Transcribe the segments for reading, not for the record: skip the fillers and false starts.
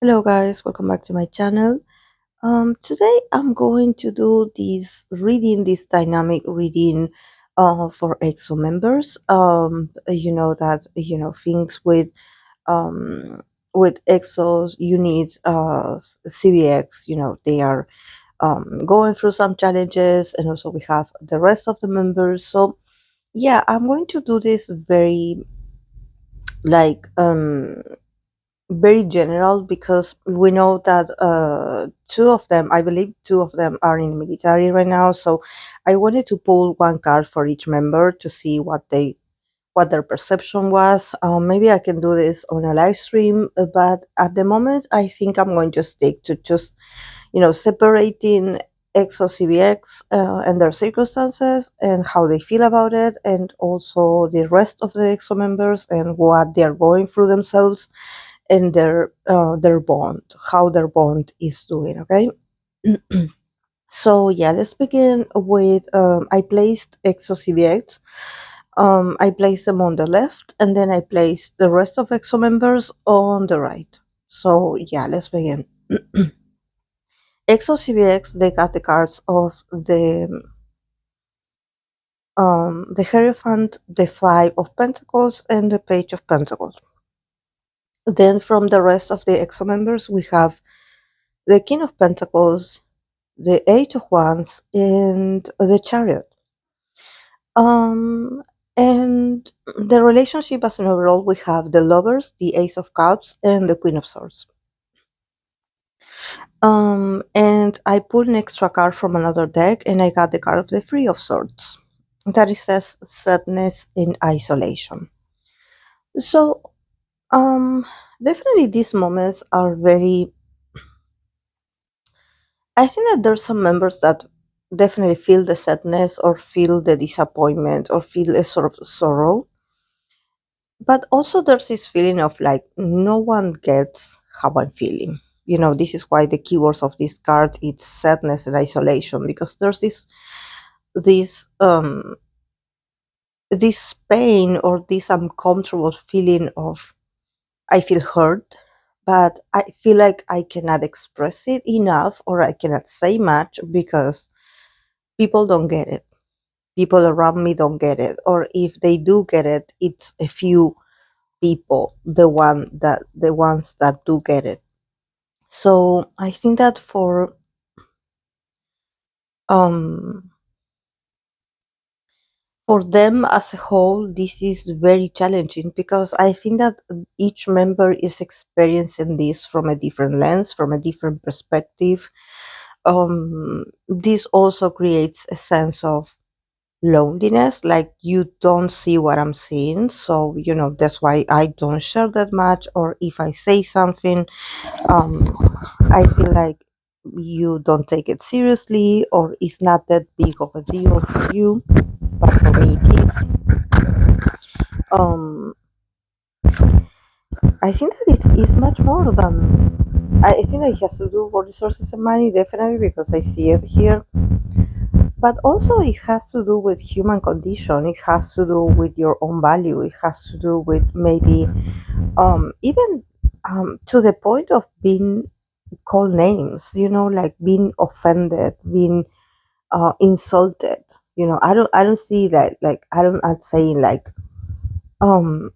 Hello guys, welcome back to my channel. Today I'm going to do this dynamic reading for EXO members. You know that things with EXOs units CBX. They are going through some challenges, and also we have the rest of the members. So yeah, I'm going to do this like very general because we know that two of them, I believe two of them are in the military right now. So I wanted to pull one card for each member to see what their perception was. Maybe I can do this on a live stream, but at the moment I think I'm going to stick to just separating Exo-CBX and their circumstances and how they feel about it, and also the rest of the EXO members and what they're going through themselves and their bond, how their bond is doing. Okay. So yeah, let's begin with I placed Exo-CBX. I placed them on the left, and then I placed the rest of EXO members on the right. So yeah, let's begin. Exo-CBX, they got the cards of the Hierophant, the Five of Pentacles, and the Page of Pentacles. Then from the rest of the EXO members, we have the King of Pentacles, the Eight of Wands, and the Chariot. And the relationship as an overall, we have the Lovers, the Ace of Cups, and the Queen of Swords. And I pulled an extra card from another deck, and I got the card of the Three of Swords. That it says sadness in isolation. So, definitely these moments are very. I think that there's some members that definitely feel the sadness or feel the disappointment or feel a sort of sorrow. But also there's this feeling of like no one gets how I'm feeling. This is why the keywords of this card it's sadness and isolation, because there's this this pain or this uncomfortable feeling of I feel hurt, but I feel like I cannot express it enough or I cannot say much because people don't get it. People around me don't get it. Or if they do get it, it's a few people, the ones that do get it. So I think that um for them as a whole, this is very challenging because I think that each member is experiencing this from a different lens, from a different perspective. This also creates a sense of loneliness, like you don't see what I'm seeing. So, that's why I don't share that much. Or if I say something, um, I feel like you don't take it seriously or it's not that big of a deal for you. But for me, it is. Um, I think that it's much more than. I think that it has to do with resources and money, definitely, because I see it here. But also, it has to do with human condition. It has to do with your own value. It has to do with maybe even to the point of being called names. Like being offended, being insulted. I don't see that. Like I'm not saying like um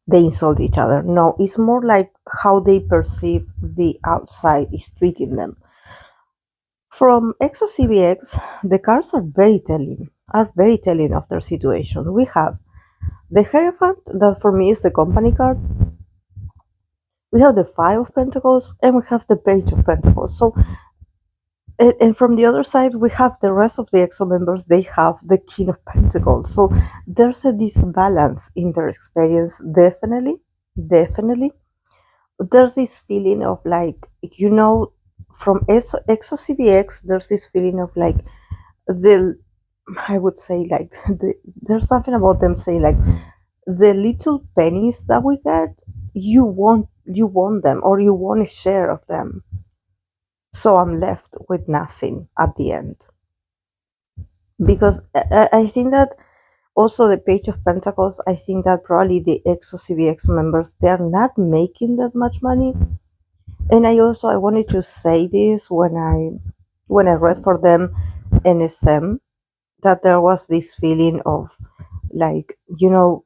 they insult each other. No, it's more like how they perceive the outside is treating them. From Exo-CBX, the cards are very telling of their situation. We have the Hierophant, that for me is the company card. We have the Five of Pentacles, and we have the Page of Pentacles. So, and from the other side, we have the rest of the EXO members. They have the King of Pentacles. So there's a disbalance in their experience, definitely. There's this feeling of like from Exo-CBX, there's this feeling of like the I would say like there's something about them saying like the little pennies that we get, you want them or you want a share of them, so I'm left with nothing at the end. Because I think that Also, the Page of Pentacles, I think that probably the Exo-CBX members, they are not making that much money. And I wanted to say this when I read for them NSM, that there was this feeling of like, I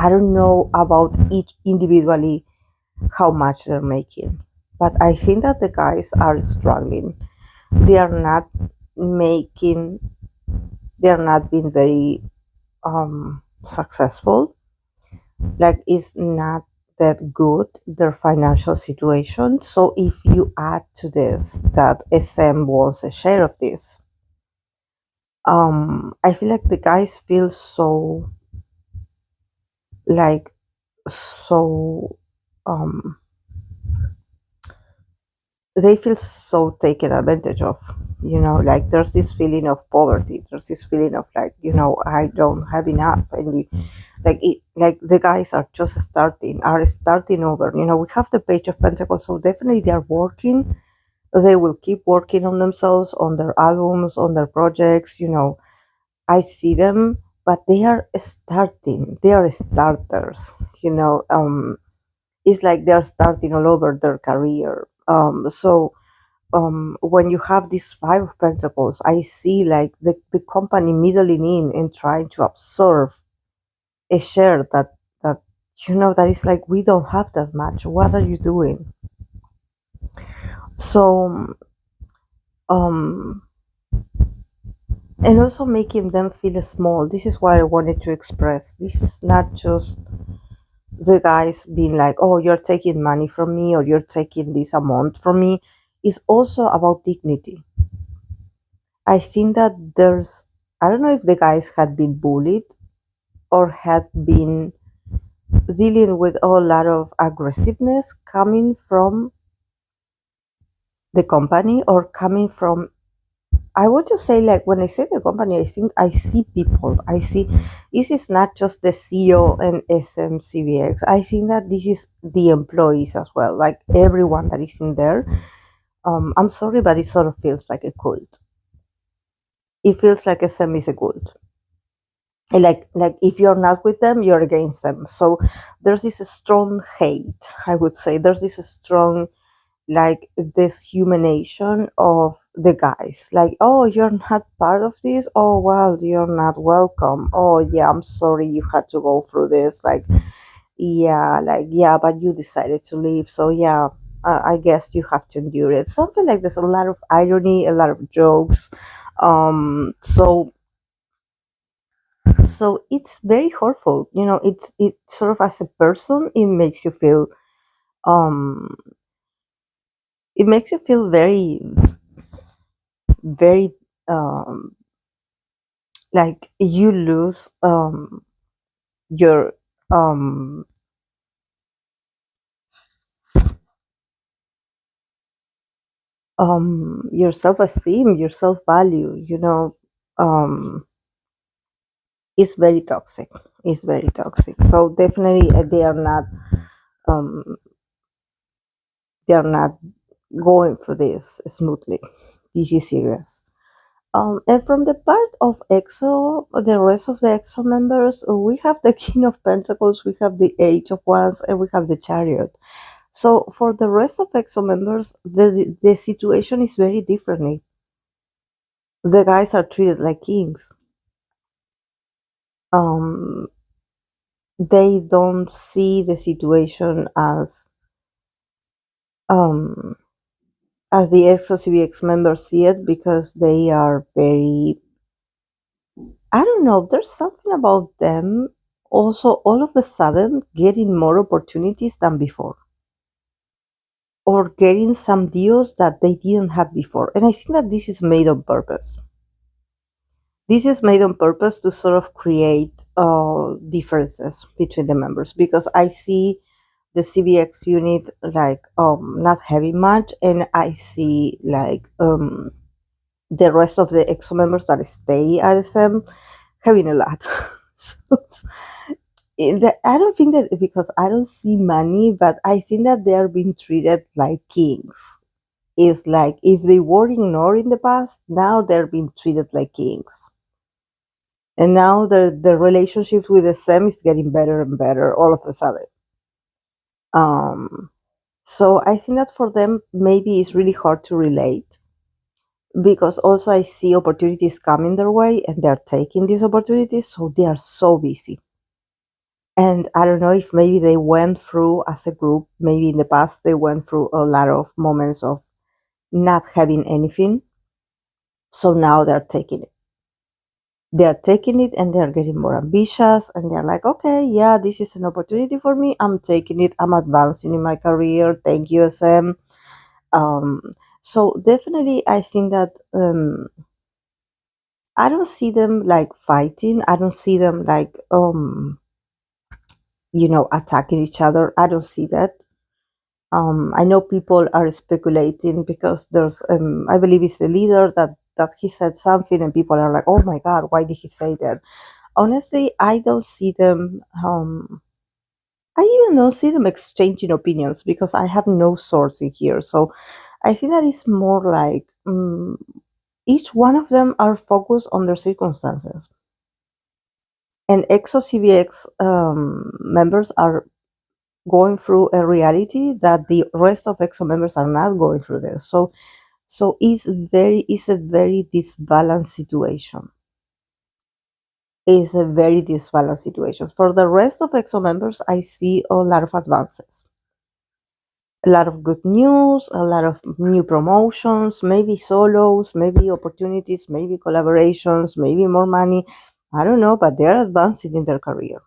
don't know about each individually how much they're making, but I think that the guys are struggling. They are not making, they are not being very successful. Like, it's not that good, their financial situation. So if you add to this that SM wants a share of this, I feel like the guys feel so, like, so um they feel so taken advantage of. Like, there's this feeling of poverty, there's this feeling of, like, I don't have enough. And like the guys are starting over. We have the Page of Pentacles, so definitely they are working. They will keep working on themselves, on their albums, on their projects. I see them, but they are starting, they are starters. It's like they're starting all over their career. So when you have this Five of Pentacles, I see like the company middling in and trying to absorb a share that that is like, we don't have that much. What are you doing? So um and also making them feel small. This is what I wanted to express. This is not just the guys being like, oh, you're taking money from me, or you're taking this amount from me. It's also about dignity. I think that I don't know if the guys had been bullied or had been dealing with a lot of aggressiveness coming from the company, or coming from, I want to say, like, when I say the company, I think I see people. I see this is not just the CEO and SMCBX. I think that this is the employees as well, like everyone that is in there. I'm sorry, but it sort of feels like a cult. It feels like SM is a cult. And like if you're not with them, you're against them. So there's this strong hate, I would say. There's this strong, like, dishumanization of the guys. Like, oh, you're not part of this. Oh, well, you're not welcome. Oh, yeah, I'm sorry you had to go through this. Yeah, but you decided to leave. So, yeah, I guess you have to endure it. Something like there's a lot of irony, a lot of jokes. So it's very hurtful. It sort of, as a person, um it makes you feel very, very, like you lose your um your self-esteem, your self-value. It's very toxic. It's very toxic. So definitely, um they are not going through this smoothly. This is serious. And from the part of EXO, the rest of the EXO members, we have the King of Pentacles, we have the Eight of Wands, and we have the Chariot. So for the rest of EXO members, the situation is very differently. The guys are treated like kings. Um, they don't see the situation um, as the Exo-CBX members see it, because they are very, I don't know, there's something about them also all of a sudden getting more opportunities than before, or getting some deals that they didn't have before. And I think that this is made on purpose. This is made on purpose to sort of create differences between the members, because I see the CBX unit like not having much, and I see like the rest of the EXO members that stay at SM having a lot. So I don't think that, because I don't see money, but I think that they are being treated like kings. It's like if they were ignored in the past, now they're being treated like kings. And now the relationship with the Sam is getting better and better all of a sudden. Um, so I think that for them, maybe it's really hard to relate because also I see opportunities coming their way and they're taking these opportunities. So they are so busy. And I don't know if maybe they went through as a group, maybe in the past, they went through a lot of moments of not having anything. So now they're taking it. They're taking it and they're getting more ambitious and they're like, okay, yeah, this is an opportunity for me. I'm taking it. I'm advancing in my career. Thank you, SM. Um, so definitely, I think that I don't see them like fighting. I don't see them like attacking each other. I don't see that. I know people are speculating because there's I believe it's the leader that he said something and people are like, oh my god, why did he say that? Honestly, I don't see them. I even don't see them exchanging opinions because I have no source in here. So I think that it's more like each one of them are focused on their circumstances. And Exo-CBX members are going through a reality that the rest of EXO members are not going through this. So it's a very disbalanced situation. It's a very disbalanced situation. For the rest of EXO members, I see a lot of advances. A lot of good news, a lot of new promotions, maybe solos, maybe opportunities, maybe collaborations, maybe more money. I don't know, but they're advancing in their career.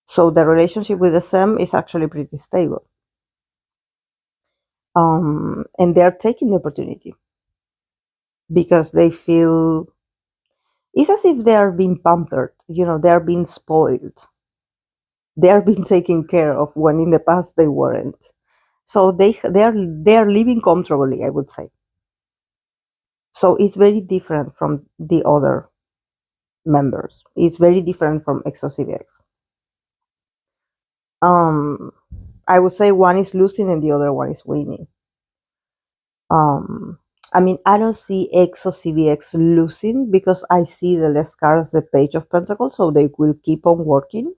So the relationship with the Sam is actually pretty stable. And they're taking the opportunity because they feel it's as if they are being pampered, they are being spoiled. They are being taken care of when in the past they weren't. So they are living comfortably, I would say. So it's very different from the other members. It's very different from Exo-CBX. Um, I would say one is losing and the other one is winning. Um, I mean, I don't see Exo-CBX losing because I see the less cards, the Page of Pentacles, so they will keep on working.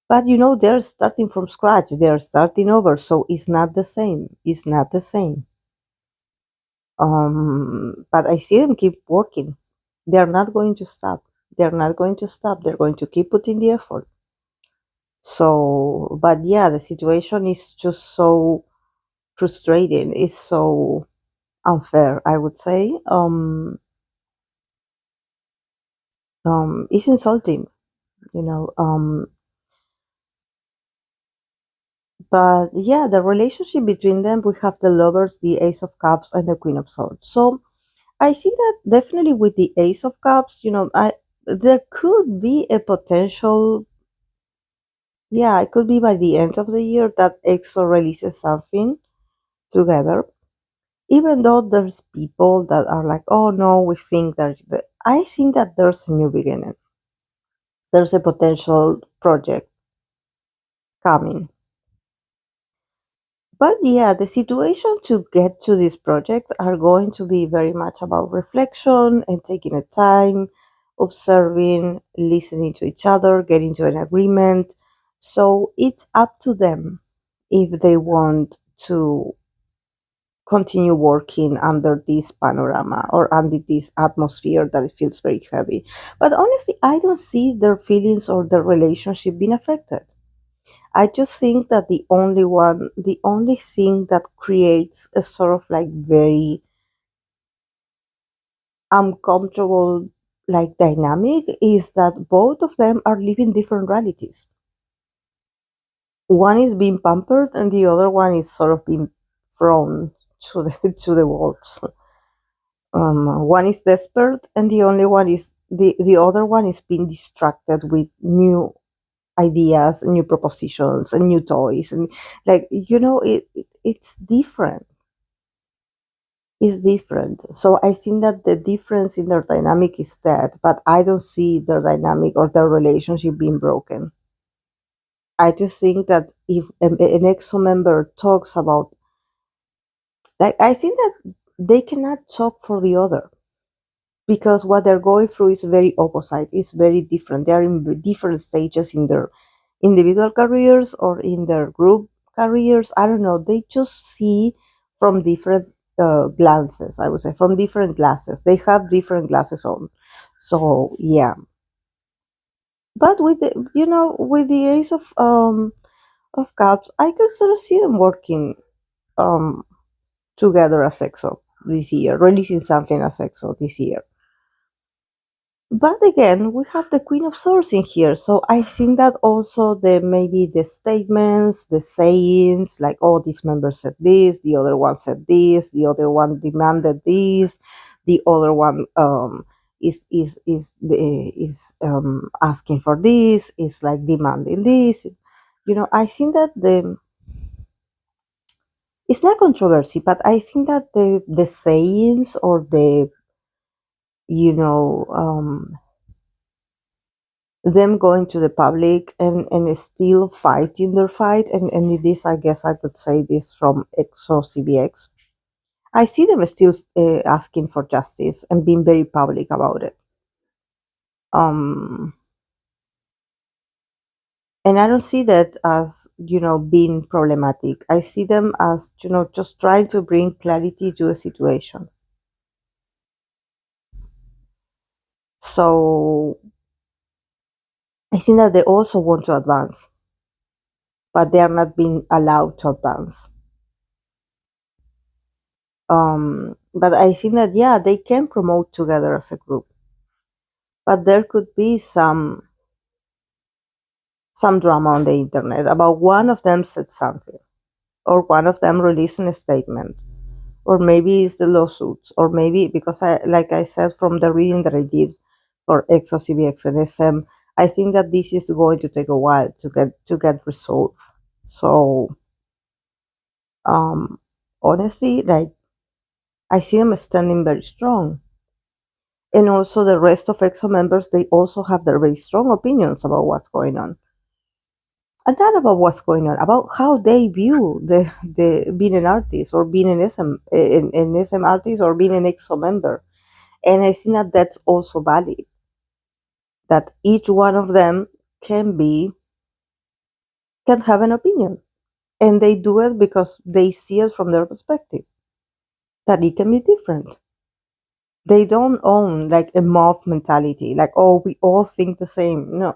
But they're starting from scratch. They're starting over, so it's not the same. It's not the same. But I see them keep working. They're not going to stop. They're not going to stop. They're going to keep putting the effort. So, but yeah, the situation is just so frustrating. It's so unfair, I would say. It's insulting, you know. But yeah, the relationship between them, we have the lovers, the Ace of Cups, and the Queen of Swords. So I think that definitely with the Ace of Cups, there could be a potential. Yeah, it could be by the end of the year that EXO releases something together. Even though there's people that are like, oh no, we think I think that there's a new beginning. There's a potential project coming. But yeah, the situation to get to this project are going to be very much about reflection and taking a time, observing, listening to each other, getting to an agreement. So it's up to them if they want to continue working under this panorama or under this atmosphere that it feels very heavy. But honestly, I don't see their feelings or their relationship being affected. I just think that the only thing that creates a sort of like very uncomfortable like dynamic is that both of them are living different realities. One is being pampered and the other one is sort of being thrown to the to the wolves. One is desperate and the other one is being distracted with new ideas, new propositions, and new toys, and like it's different. It's different. So I think that the difference in their dynamic is that, but I don't see their dynamic or their relationship being broken. I just think that if an EXO member talks about, like, I think that they cannot talk for the other because what they're going through is very opposite. It's very different. They are in different stages in their individual careers or in their group careers. I don't know. They just see from different glances. I would say from different glasses. They have different glasses on. So yeah. But with the with the Ace of Cups, I could sort of see them working um together as EXO this year, releasing something as EXO this year. But again, we have the Queen of Swords in here, so I think that also the maybe the statements, the sayings, like oh, this member said this, the other one said this, the other one demanded this, the other one is asking for this, is like demanding this. I think that the it's not controversy, but I think that the sayings or the you know them going to the public and still fighting their fight, and this I guess I could say this from Exo-CBX. I see them still asking for justice and being very public about it. Um, and I don't see that as being problematic. I see them as just trying to bring clarity to the situation. So I think that they also want to advance, but they are not being allowed to advance. But I think that yeah, they can promote together as a group, but there could be some drama on the internet about one of them said something, or one of them releasing a statement, or maybe it's the lawsuits, or maybe because like I said from the reading that I did for Exo-CBX and SM, I think that this is going to take a while to get resolved. So um honestly, like I see them standing very strong. And also the rest of EXO members, they also have their very strong opinions about what's going on. And not about what's going on, about how they view the being an artist or being an SM artist or being an EXO member. And I think that that's also valid. That each one of them can have an opinion. And they do it because they see it from their perspective. That it can be different. They don't own like a mob mentality, like, oh, we all think the same. No.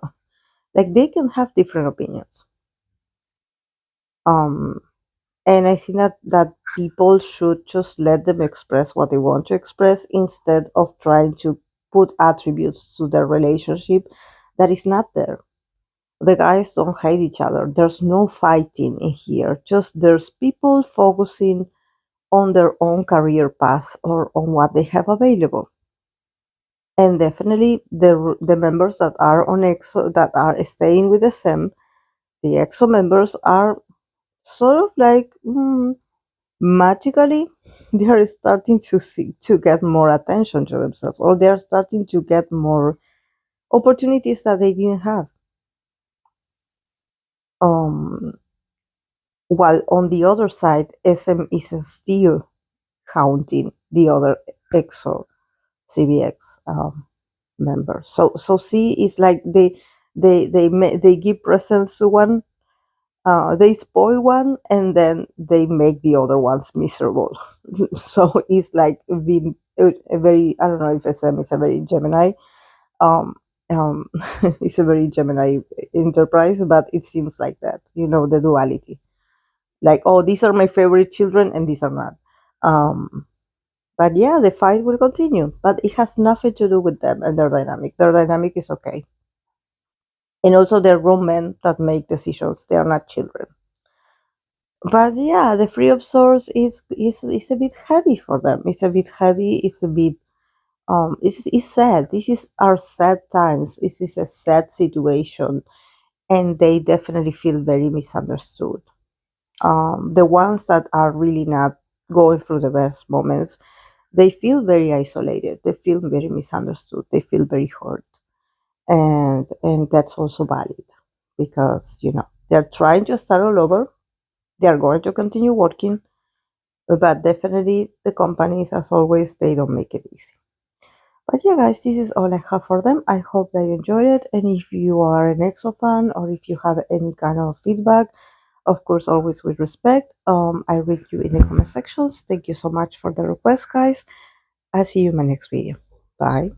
Like they can have different opinions. Um, and I think that people should just let them express what they want to express instead of trying to put attributes to their relationship that is not there. The guys don't hate each other. There's no fighting in here. Just there's people focusing on their own career path or on what they have available. And definitely the members that are on EXO that are staying with the SEM, the EXO members are sort of like magically they are starting to get more attention to themselves, or they are starting to get more opportunities that they didn't have. Um, while on the other side, SM is still counting the other EXO CBX member. So C is like they give presents to one, they spoil one, and then they make the other ones miserable. So it's like being a very, I don't know if SM is a very Gemini, um, um, it's a very Gemini enterprise, but it seems like that, the duality. Like, oh, these are my favorite children and these are not. But yeah, the fight will continue, but it has nothing to do with them and their dynamic. Their dynamic is okay. And also, they're grown men that make decisions. They are not children. But yeah, the Free of Swords is a bit heavy for them. It's a bit heavy. It's a bit it's sad. This is our sad times. This is a sad situation, and they definitely feel very misunderstood. The ones that are really not going through the best moments, they feel very isolated. They feel very misunderstood. They feel very hurt, and that's also valid because they're trying to start all over. They are going to continue working, but definitely the companies, as always, they don't make it easy. But yeah, guys, this is all I have for them. I hope they enjoyed it. And if you are an EXO fan or if you have any kind of feedback, of course, always with respect, I read you in the comment sections. Thank you so much for the request, guys. I'll see you in my next video. Bye.